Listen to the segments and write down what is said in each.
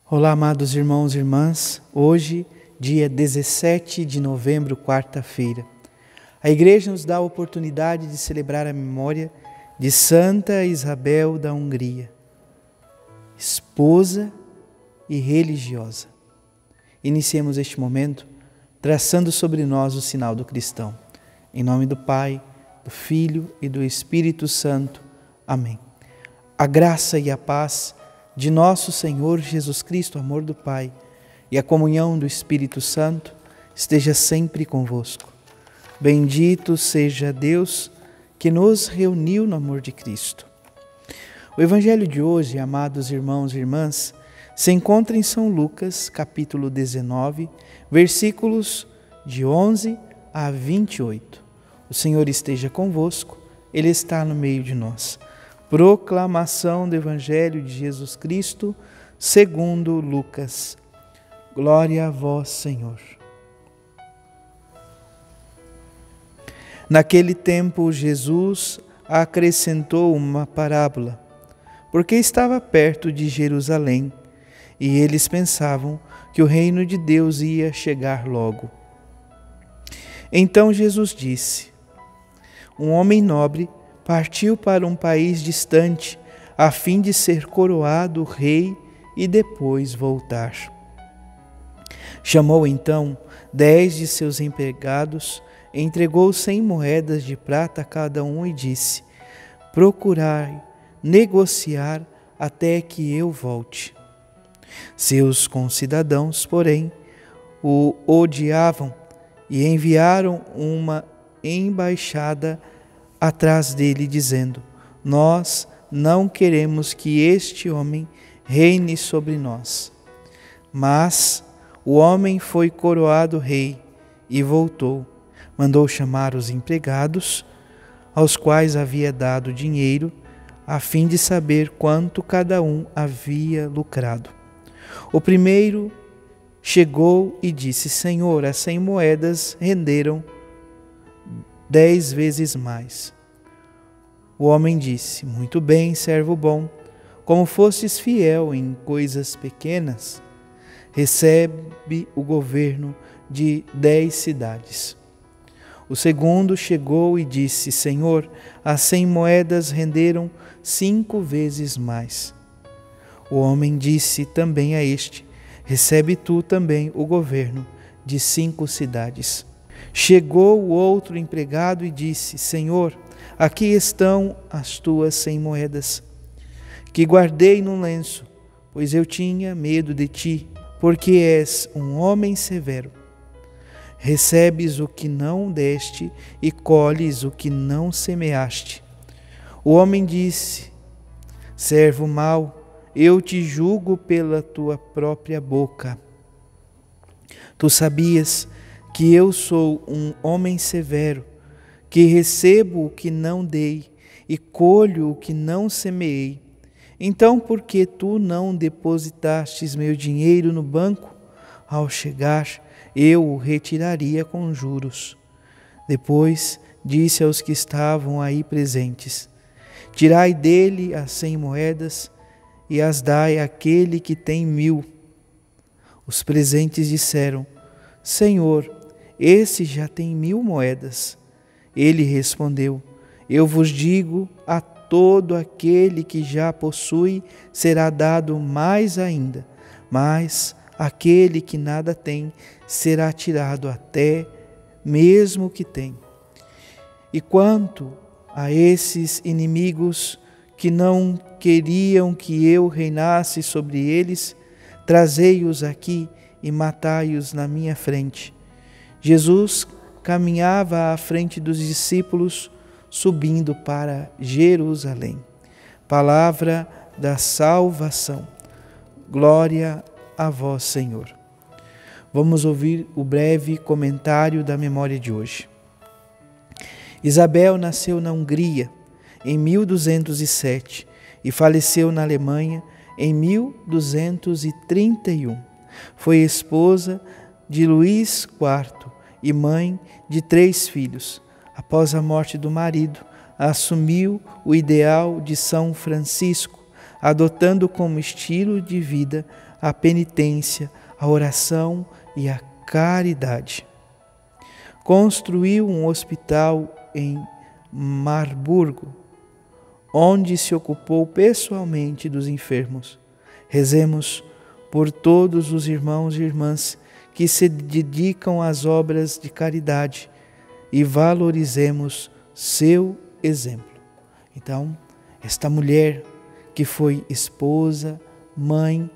Olá, amados irmãos e irmãs. Hoje, dia 17 de novembro, quarta-feira, a Igreja nos dá a oportunidade de celebrar a memória de Santa Isabel da Hungria, esposa e religiosa. Iniciemos este momento traçando sobre nós o sinal do cristão. Em nome do Pai, do Filho e do Espírito Santo. Amém. A graça e a paz de nosso Senhor Jesus Cristo, amor do Pai, e a comunhão do Espírito Santo esteja sempre convosco. Bendito seja Deus que nos reuniu no amor de Cristo. O Evangelho de hoje, amados irmãos e irmãs, se encontra em São Lucas, capítulo 19, versículos de 11 a 28. O Senhor esteja convosco, Ele está no meio de nós. Proclamação do Evangelho de Jesus Cristo, segundo Lucas. Glória a vós, Senhor. Naquele tempo, Jesus acrescentou uma parábola, porque estava perto de Jerusalém, e eles pensavam que o reino de Deus ia chegar logo. Então Jesus disse: um homem nobre partiu para um país distante, a fim de ser coroado rei e depois voltar. Chamou então 10 de seus empregados, entregou 100 moedas de prata a cada um e disse: procurai negociar até que eu volte. Seus concidadãos, porém, o odiavam e enviaram uma embaixada atrás dele, dizendo: nós não queremos que este homem reine sobre nós. Mas o homem foi coroado rei e voltou. Mandou chamar os empregados, aos quais havia dado dinheiro, a fim de saber quanto cada um havia lucrado. O primeiro chegou e disse: Senhor, as 100 moedas renderam 10 vezes mais. O homem disse: muito bem, servo bom, como fostes fiel em coisas pequenas, recebe o governo de 10 cidades. O segundo chegou e disse: Senhor, as 100 moedas renderam 5 vezes mais. O homem disse também a este: recebe tu também o governo de 5 cidades. Chegou o outro empregado e disse: Senhor, aqui estão as tuas 100 moedas, que guardei num lenço, pois eu tinha medo de ti, porque és um homem severo. Recebes o que não deste e colhes o que não semeaste. O homem disse: servo mau, eu te julgo pela tua própria boca. Tu sabias que eu sou um homem severo, que recebo o que não dei e colho o que não semeei. Então, por que tu não depositastes meu dinheiro no banco? Ao chegar, eu o retiraria com juros. Depois disse aos que estavam aí presentes: tirai dele as 100 moedas e as dai àquele que tem 1000. Os presentes disseram: Senhor, esse já tem 1000 moedas. Ele respondeu: eu vos digo, a todo aquele que já possui será dado mais ainda, mas aquele que nada tem será tirado até mesmo o que tem. E quanto a esses inimigos que não queriam que eu reinasse sobre eles, trazei-os aqui e matai-os na minha frente. Jesus caminhava à frente dos discípulos, subindo para Jerusalém. Palavra da salvação. Glória a vós, Senhor. Vamos ouvir o breve comentário da memória de hoje. Isabel nasceu na Hungria em 1207 e faleceu na Alemanha em 1231. Foi esposa de Luís IV e mãe de 3 filhos. Após a morte do marido, assumiu o ideal de São Francisco, adotando como estilo de vida a penitência, a oração e a caridade. Construiu um hospital em Marburgo, onde se ocupou pessoalmente dos enfermos. Rezemos por todos os irmãos e irmãs que se dedicam às obras de caridade e valorizemos seu exemplo. Então, esta mulher que foi esposa, mãe,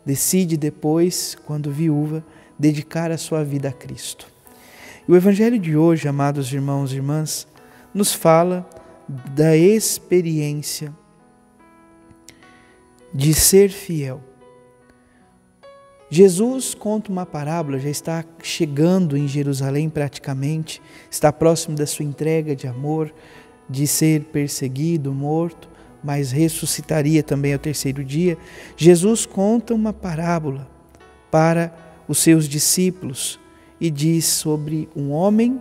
decide depois, quando viúva, dedicar a sua vida a Cristo. E o Evangelho de hoje, amados irmãos e irmãs, nos fala da experiência de ser fiel. Jesus conta uma parábola, já está chegando em Jerusalém praticamente, está próximo da sua entrega de amor, de ser perseguido, morto, mas ressuscitaria também ao terceiro dia. Jesus conta uma parábola para os seus discípulos e diz sobre um homem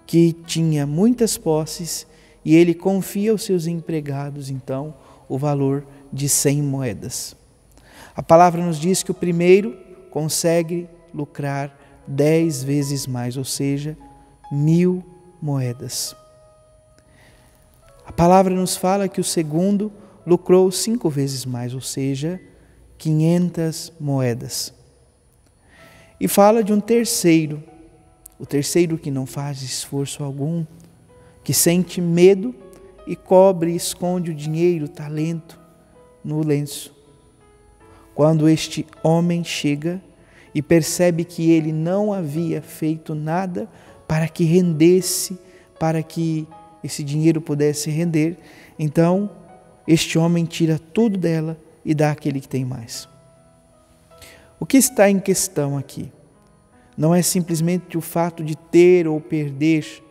que tinha muitas posses e ele confia aos seus empregados, então, o valor de 100 moedas. A palavra nos diz que o primeiro consegue lucrar 10 vezes mais, ou seja, 1000 moedas. A palavra nos fala que o segundo lucrou 5 vezes mais, ou seja, 500 moedas. E fala de um terceiro, o terceiro que não faz esforço algum, que sente medo e cobre e esconde o dinheiro, o talento no lenço. Quando este homem chega e percebe que ele não havia feito nada para que rendesse, para que esse dinheiro pudesse render, então este homem tira tudo dela e dá àquele que tem mais. O que está em questão aqui? Não é simplesmente o fato de ter ou perder,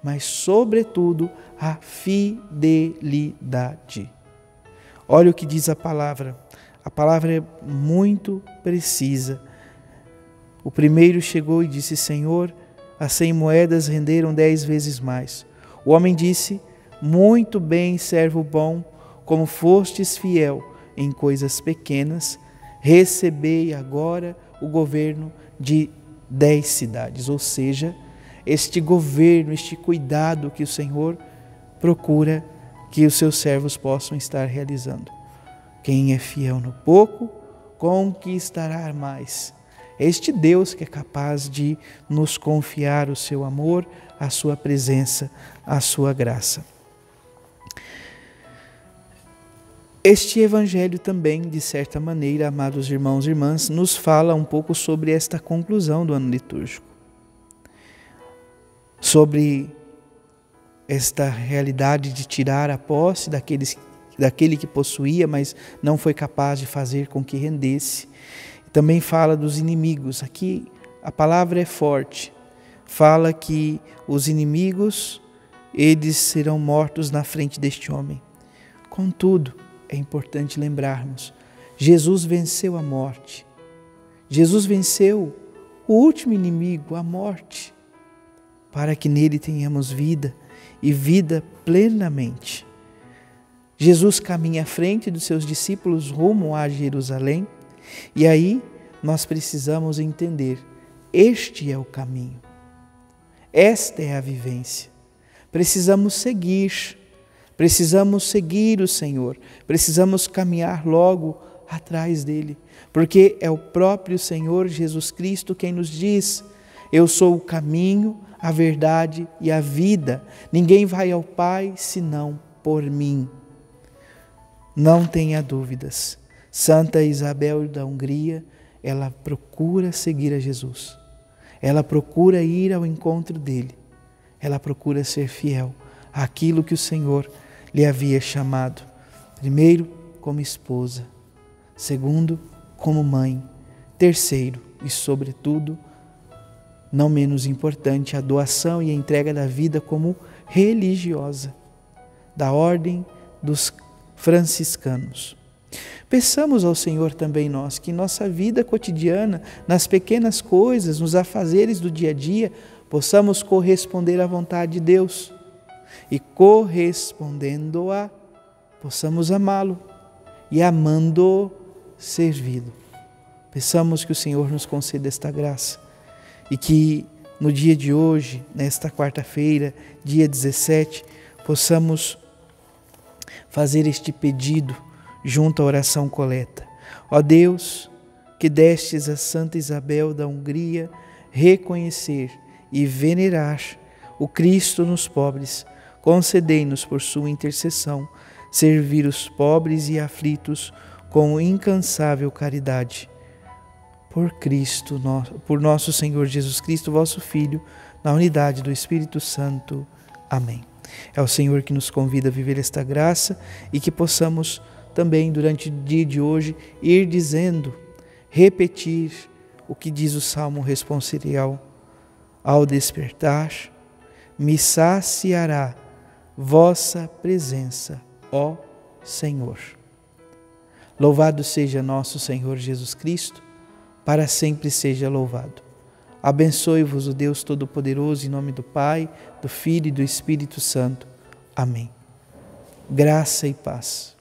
mas, sobretudo, a fidelidade. Olha o que diz a palavra. A palavra é muito precisa. O primeiro chegou e disse: Senhor, as 100 moedas renderam 10 vezes mais. O homem disse: muito bem, servo bom, como fostes fiel em coisas pequenas, recebei agora o governo de 10 cidades. Ou seja, este governo, este cuidado que o Senhor procura que os seus servos possam estar realizando. Quem é fiel no pouco, conquistará mais. Este Deus que é capaz de nos confiar o seu amor, a sua presença, a sua graça. Este Evangelho também, de certa maneira, amados irmãos e irmãs, nos fala um pouco sobre esta conclusão do ano litúrgico. Sobre esta realidade de tirar a posse daquele que possuía, mas não foi capaz de fazer com que rendesse. Também fala dos inimigos. Aqui a palavra é forte. Fala que os inimigos, eles serão mortos na frente deste homem. Contudo, é importante lembrarmos, Jesus venceu a morte. Jesus venceu o último inimigo, a morte, para que nele tenhamos vida e vida plenamente. Jesus caminha à frente dos seus discípulos rumo a Jerusalém e aí nós precisamos entender, este é o caminho, esta é a vivência. Precisamos seguir o Senhor, precisamos caminhar logo atrás dele, porque é o próprio Senhor Jesus Cristo quem nos diz: eu sou o caminho, a verdade e a vida, ninguém vai ao Pai senão por mim. Não tenha dúvidas, Santa Isabel da Hungria, ela procura seguir a Jesus, ela procura ir ao encontro dele, ela procura ser fiel àquilo que o Senhor lhe havia chamado, primeiro como esposa, segundo como mãe, terceiro e sobretudo, não menos importante, a doação e a entrega da vida como religiosa, da ordem dos franciscanos. Peçamos ao Senhor também nós que em nossa vida cotidiana, nas pequenas coisas, nos afazeres do dia a dia, possamos corresponder à vontade de Deus e correspondendo-a, possamos amá-lo e amando servi-lo. Peçamos que o Senhor nos conceda esta graça e que no dia de hoje, nesta quarta-feira, dia 17, possamos fazer este pedido junto à oração coleta. Ó Deus, que destes a Santa Isabel da Hungria reconhecer e venerar o Cristo nos pobres, concedei-nos por sua intercessão servir os pobres e aflitos com incansável caridade. Por Cristo, por nosso Senhor Jesus Cristo, vosso Filho, na unidade do Espírito Santo. Amém. É o Senhor que nos convida a viver esta graça e que possamos também, durante o dia de hoje, ir dizendo, repetir o que diz o Salmo responsorial. Ao despertar, me saciará vossa presença, ó Senhor. Louvado seja nosso Senhor Jesus Cristo, para sempre seja louvado. Abençoe-vos o Deus Todo-Poderoso, em nome do Pai, do Filho e do Espírito Santo. Amém. Graça e paz.